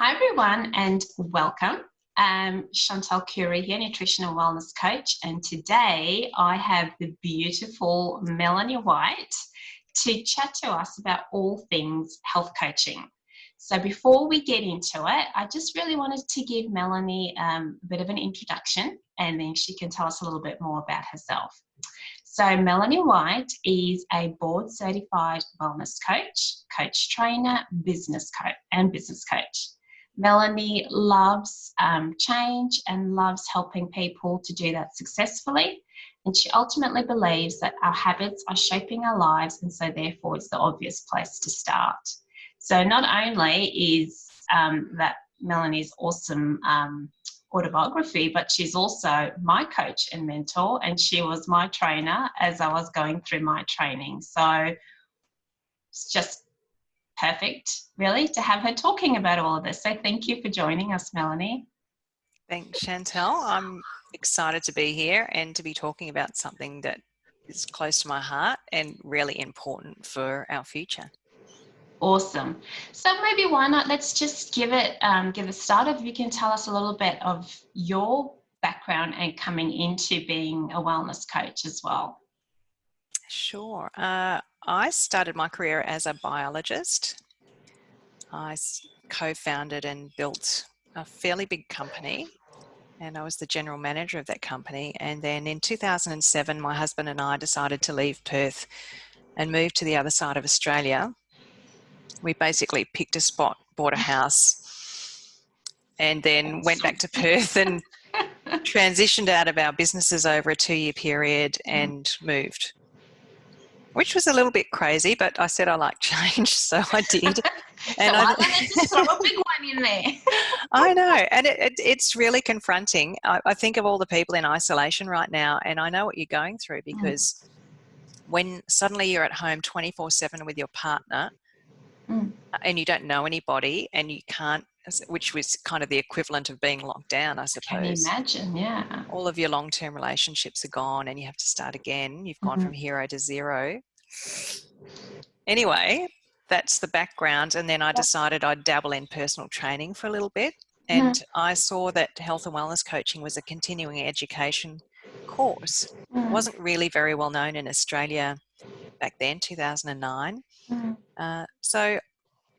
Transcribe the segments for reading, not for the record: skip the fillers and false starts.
Hi everyone and welcome. Chantal Curie here, Nutrition and Wellness Coach, and today I have the beautiful Melanie White to chat to us about all things health coaching. So before we get into it, I just really wanted to give Melanie a bit of an introduction, and then she can tell us a little bit more about herself. So Melanie White is a board certified wellness coach, coach trainer, business coach. Melanie loves change and loves helping people to do that successfully. And she ultimately believes that our habits are shaping our lives, and so therefore it's the obvious place to start. So not only is that Melanie's awesome autobiography, but she's also my coach and mentor, and she was my trainer as I was going through my training. So it's just perfect, really, to have her talking about all of this. So thank you for joining us, Melanie. Thanks, Chantal. I'm excited to be here and to be talking about something that is close to my heart and really important for our future. Awesome. So maybe why not, let's just give a start. If you can tell us a little bit of your background and coming into being a wellness coach as well. Sure. I started my career as a biologist. I co-founded and built a fairly big company, and I was the general manager of that company. And then in 2007, my husband and I decided to leave Perth and move to the other side of Australia. We basically picked a spot, bought a house, and then went back to Perth and transitioned out of our businesses over a 2-year period and moved, which was a little bit crazy, but I said I like change, so I did. And let's just throw a big one in there. I know, and it's really confronting. I think of all the people in isolation right now, and I know what you're going through, because when suddenly you're at home 24/7 with your partner, and you don't know anybody, and you can't, which was kind of the equivalent of being locked down, I suppose. Can you imagine? Yeah. All of your long-term relationships are gone and you have to start again. You've gone from hero to zero. Anyway, that's the background. And then I decided I'd dabble in personal training for a little bit. And I saw that health and wellness coaching was a continuing education course. It wasn't really very well known in Australia back then, 2009. So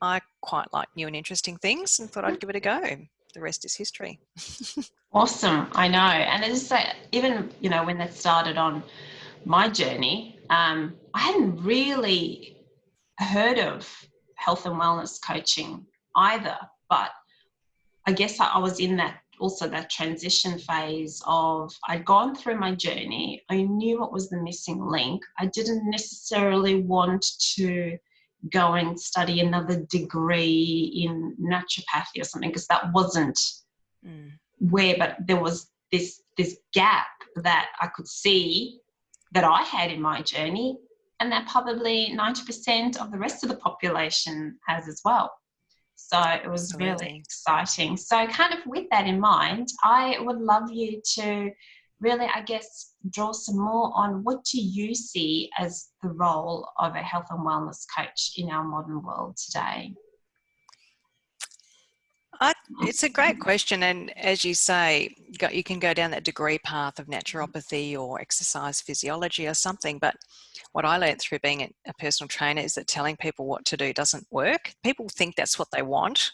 I quite like new and interesting things and thought I'd give it a go. The rest is history. Awesome. I know. And it's like, even, when that started on my journey, I hadn't really heard of health and wellness coaching either. But I guess I was in that transition phase of, I'd gone through my journey. I knew what was the missing link. I didn't necessarily want to go and study another degree in naturopathy or something, because that wasn't where, but there was this gap that I could see that I had in my journey, and that probably 90% of the rest of the population has as well. So it was really exciting. So kind of with that in mind, I would love you to really, I guess, draw some more on what do you see as the role of a health and wellness coach in our modern world today? It's a great question, and as you say, you can go down that degree path of naturopathy or exercise physiology or something, but what I learned through being a personal trainer is that telling people what to do doesn't work. People think that's what they want,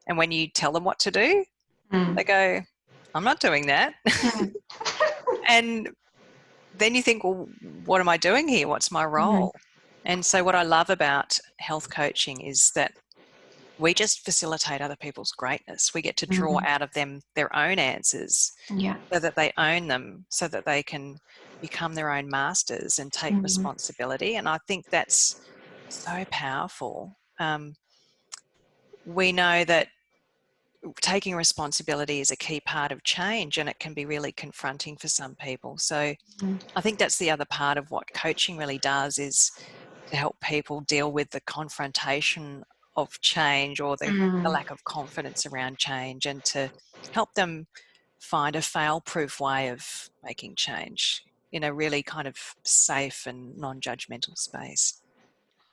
and when you tell them what to do, they go, I'm not doing that. And then you think, well, what am I doing here? What's my role? And so what I love about health coaching is that we just facilitate other people's greatness. We get to draw out of them their own answers, so that they own them, so that they can become their own masters and take responsibility. And I think that's so powerful. We know that taking responsibility is a key part of change, and it can be really confronting for some people. So I think that's the other part of what coaching really does, is to help people deal with the confrontation of change, or the lack of confidence around change, and to help them find a fail-proof way of making change in a really kind of safe and non-judgmental space.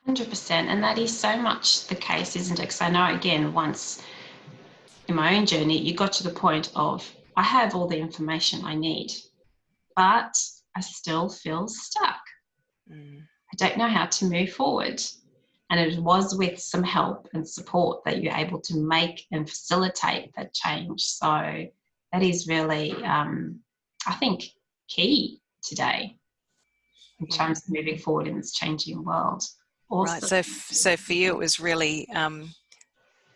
100%. And that is so much the case, isn't it? Because I know, again, once in my own journey, you got to the point of, I have all the information I need, but I still feel stuck. I don't know how to move forward. And it was with some help and support that you're able to make and facilitate that change. So that is really, I think, key today in Yeah. terms of moving forward in this changing world. Right. Awesome. So for you, it was really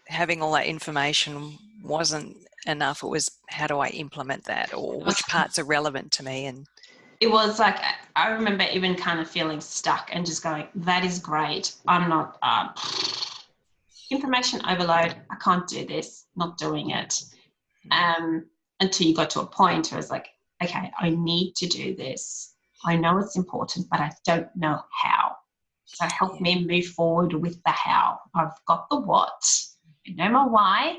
having all that information wasn't enough. It was, how do I implement that, or which parts are relevant to me? And it was like, I remember even kind of feeling stuck and just going, that is great. I'm not, information overload. I can't do this, not doing it. Until you got to a point where it's like, okay, I need to do this. I know it's important, but I don't know how. So help me move forward with the how. I've got the what. I know my why,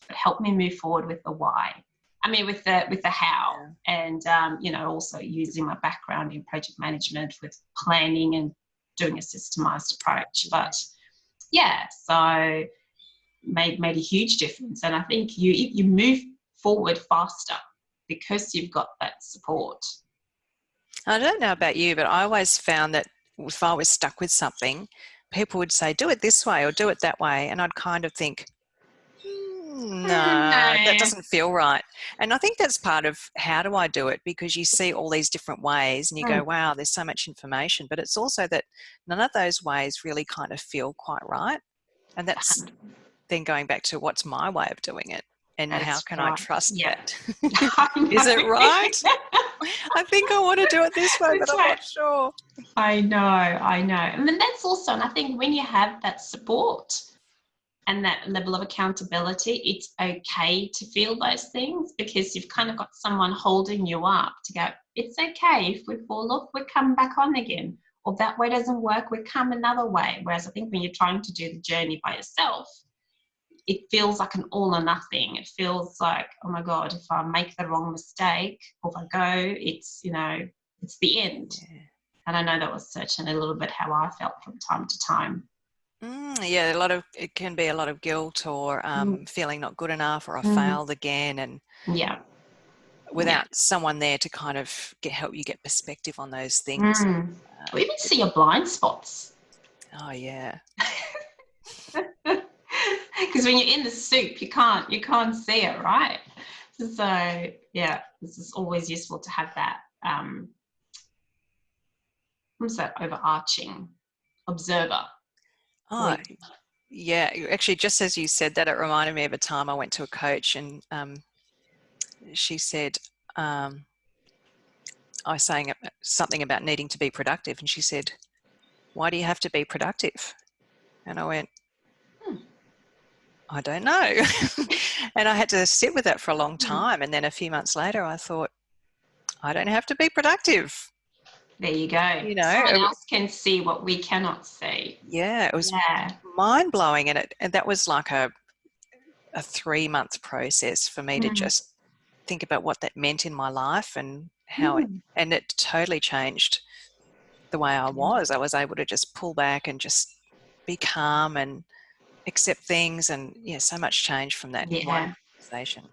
but help me move forward with the why. I mean, with the how, and also using my background in project management with planning and doing a systemized approach. But so made a huge difference, and I think you move forward faster because you've got that support. I don't know about you, but I always found that if I was stuck with something, people would say, do it this way or do it that way. And I'd kind of think, no, that doesn't feel right. And I think that's part of, how do I do it? Because you see all these different ways and you go, wow, there's so much information. But it's also that none of those ways really kind of feel quite right. And that's then going back to, what's my way of doing it? And how can I trust that? Is it right? I think I want to do it this way, but I'm not sure. I know. I mean, that's also, and I think when you have that support and that level of accountability, it's okay to feel those things, because you've kind of got someone holding you up to go, it's okay. If we fall off, we come back on again. Or that way doesn't work, we come another way. Whereas I think when you're trying to do the journey by yourself, it feels like an all or nothing. It feels like, oh my God, if I make the wrong mistake, or if I go, it's the end. Yeah. And I know that was certainly a little bit how I felt from time to time. It can be a lot of guilt, or feeling not good enough, or I failed again. And without someone there to kind of help you get perspective on those things. Or even see your blind spots. Oh, yeah. Because when you're in the soup, you can't see it, right? So this is always useful to have that what's that, overarching observer. Oh, yeah. Actually, just as you said that, it reminded me of a time I went to a coach, and she said, I was saying something about needing to be productive, and she said, why do you have to be productive? And I went, I don't know. And I had to sit with that for a long time. And then a few months later, I thought, I don't have to be productive. There you go. Someone else can see what we cannot see. Yeah, it was mind-blowing. And that was like a 3-month process for me to just think about what that meant in my life, and how and it totally changed the way I was. I was able to just pull back and just be calm and accept things, and so much change from that one conversation.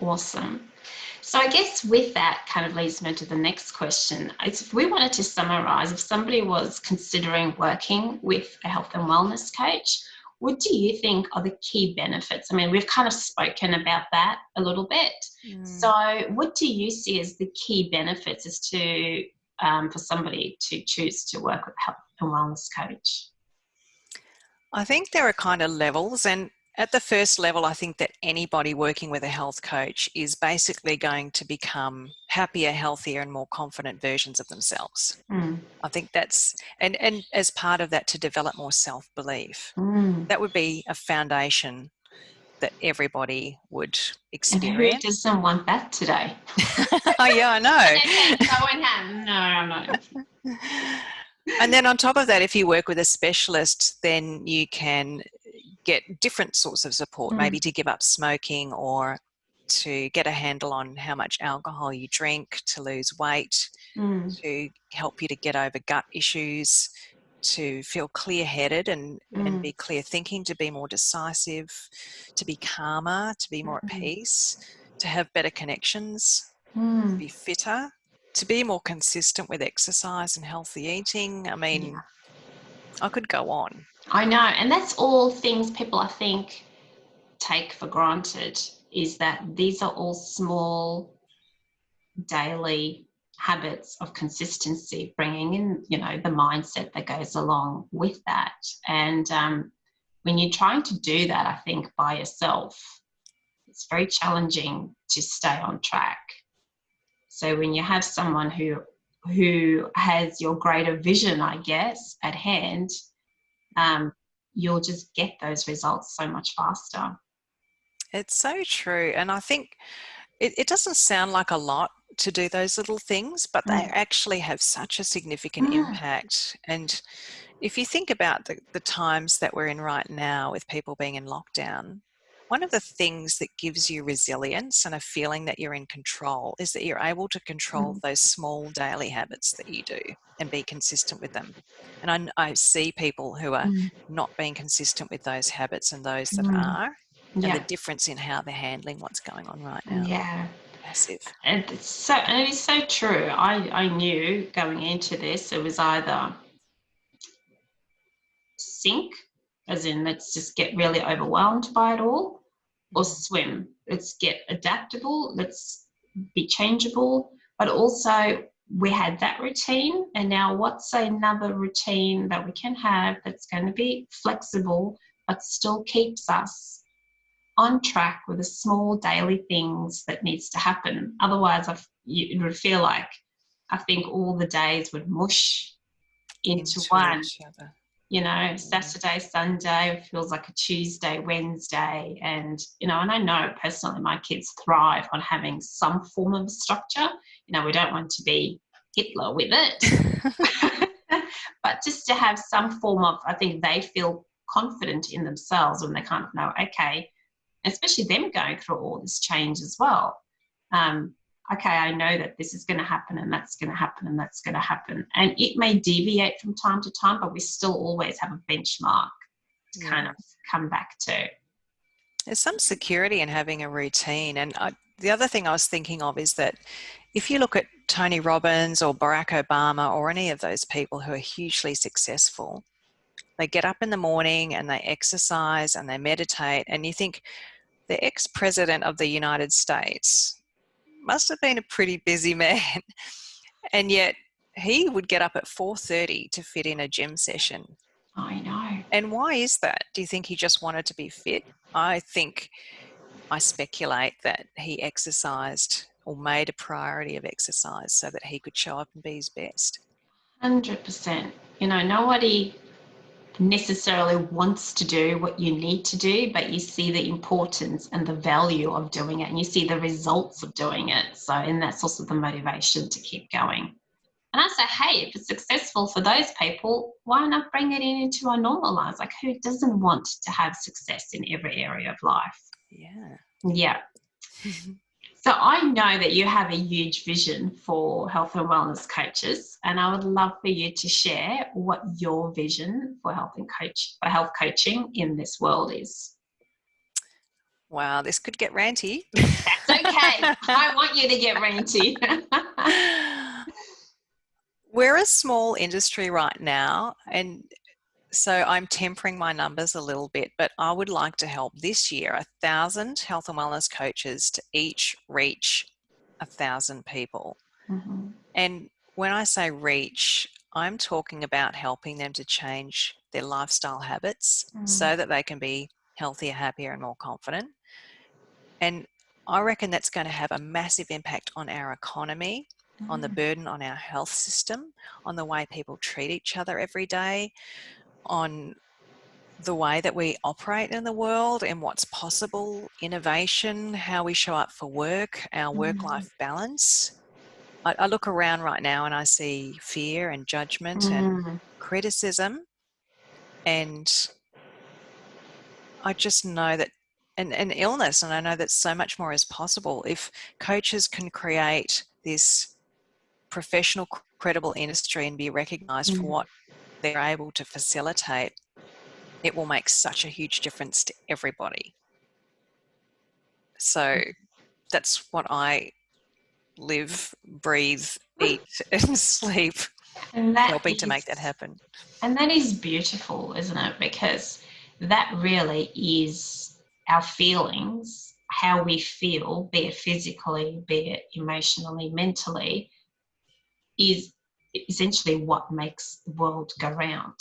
Awesome. So I guess with that kind of leads me to the next question. If we wanted to summarize, if somebody was considering working with a health and wellness coach, what do you think are the key benefits? I mean, we've kind of spoken about that a little bit. So what do you see as the key benefits as to for somebody to choose to work with a health and wellness coach? I think there are kind of levels, and at the first level, I think that anybody working with a health coach is basically going to become happier, healthier, and more confident versions of themselves. I think that's, and as part of that, to develop more self-belief. That would be a foundation that everybody would experience. And who doesn't want that today? Oh, yeah, I know. No, I'm not. And then on top of that, if you work with a specialist, then you can get different sorts of support, maybe to give up smoking, or to get a handle on how much alcohol you drink, to lose weight, to help you to get over gut issues, to feel clear-headed and Mm. be clear thinking, to be more decisive, to be calmer, to be more at Mm. peace, to have better connections, to Mm. be fitter, to be more consistent with exercise and healthy eating. I Yeah, mean, I could go on. I know. And that's all things people, I think, take for granted, is that these are all small daily habits of consistency, bringing in, the mindset that goes along with that. And when you're trying to do that, I think by yourself, it's very challenging to stay on track. So when you have someone who has your greater vision, I guess, at hand, um, you'll just get those results so much faster. It's so true. And I think it doesn't sound like a lot to do those little things, but they Mm. actually have such a significant Mm. impact. And if you think about the times that we're in right now with people being in lockdown, one of the things that gives you resilience and a feeling that you're in control is that you're able to control Mm. those small daily habits that you do and be consistent with them. And I see people who are Mm. not being consistent with those habits and those that Mm. are, and the Yeah, difference in how they're handling what's going on right now. yeah. Massive. And it is so true. I knew going into this, it was either sink, as in let's just get really overwhelmed by it all, or Mm. swim. Let's get adaptable, let's be changeable. But also, we had that routine, and now what's another routine that we can have that's going to be flexible but still keeps us on track with the small daily things that needs to happen? Otherwise, it would feel like, I think, all the days would mush into Into one. each other. Mm. Saturday, Sunday feels like a Tuesday, Wednesday. And I know personally my kids thrive on having some form of structure. We don't want to be Hitler with it, but just to have some form of, I think they feel confident in themselves when they kind of know, okay, especially them going through all this change as well. Um, okay, I know that this is going to happen and that's going to happen and that's going to happen. And it may deviate from time to time, but we still always have a benchmark to kind Yeah. of come back to. There's some security in having a routine. And the other thing I was thinking of is that if you look at Tony Robbins or Barack Obama or any of those people who are hugely successful, they get up in the morning and they exercise and they meditate. And you think the ex-president of the United States must have been a pretty busy man. And yet he would get up at 4:30 to fit in a gym session. I know. And why is that? Do you think he just wanted to be fit? I speculate that he exercised or made a priority of exercise so that he could show up and be his best. 100%. Nobody necessarily wants to do what you need to do, but you see the importance and the value of doing it, and you see the results of doing it. So, and that's also the motivation to keep going. And I say, hey, if it's successful for those people, why not bring it into our normal lives? Like, who doesn't want to have success in every area of life? Yeah. Yeah. So I know that you have a huge vision for health and wellness coaches, and I would love for you to share what your vision for health coaching in this world is. Wow, this could get ranty. That's okay. I want you to get ranty. We're a small industry right now, and so I'm tempering my numbers a little bit, but I would like to help this year 1,000 health and wellness coaches to each reach 1,000 people. Mm-hmm. And when I say reach, I'm talking about helping them to change their lifestyle habits Mm. so that they can be healthier, happier, and more confident. And I reckon that's going to have a massive impact on our economy, on the Mm. burden on our health system, on the way people treat each other every day, on the way that we operate in the world and what's possible, innovation, how we show up for work, our Mm. work-life balance. I look around right now and I see fear and judgment and Mm. criticism, and I just know that, and illness, and I know that so much more is possible if coaches can create this professional, credible industry and be recognized for Mm. what they're able to facilitate, it will make such a huge difference to everybody. So that's what I live, breathe, eat, and sleep, And that helping to is, make that happen. and that is beautiful, isn't it? Because that really is our feelings, how we feel, be it physically, be it emotionally, mentally, is essentially what makes the world go round.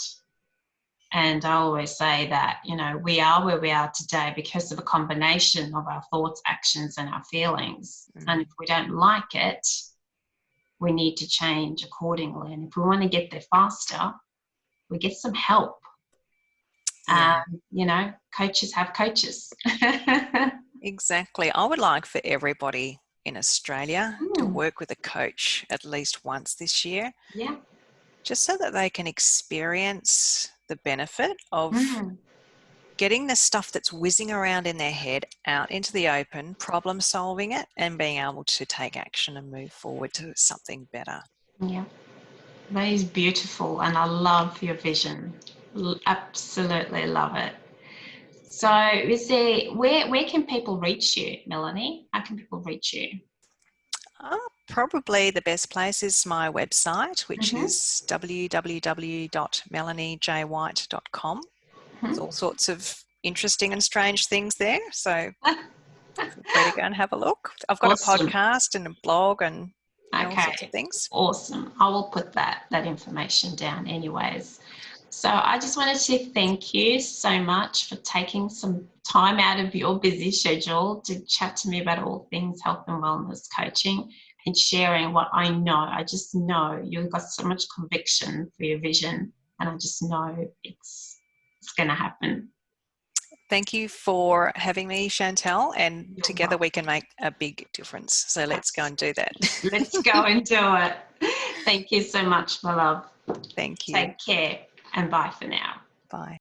And I always say that, you know, we are where we are today because of a combination of our thoughts, actions, and our feelings. And if we don't like it, we need to change accordingly. And if we want to get there faster, we get some help. Yeah. You know, coaches have coaches. Exactly. I would like for everybody in Australia to work with a coach at least once this year. Yeah. Just so that they can experience the benefit of getting the stuff that's whizzing around in their head out into the open, problem solving it, and being able to take action and move forward to something better. Yeah. That is beautiful, and I love your vision. Absolutely love it. So, is there where can people reach you, Melanie? How can people reach you? Probably the best place is my website, which is www.melaniejwhite.com. There's all sorts of interesting and strange things there, so feel free to go and have a look. I've got Awesome. a podcast and a blog and all sorts of Okay. things. Awesome. I will put that information down anyways. So I just wanted to thank you so much for taking some time out of your busy schedule to chat to me about all things health and wellness coaching and sharing what I know. I just know you've got so much conviction for your vision, and I just know it's going to happen. Thank you for having me, Chantel, and You're together we welcome. can make a big difference. So let's go and do that. Let's go and do it. Thank you so much, my love. Thank you. Take care, and bye for now. Bye.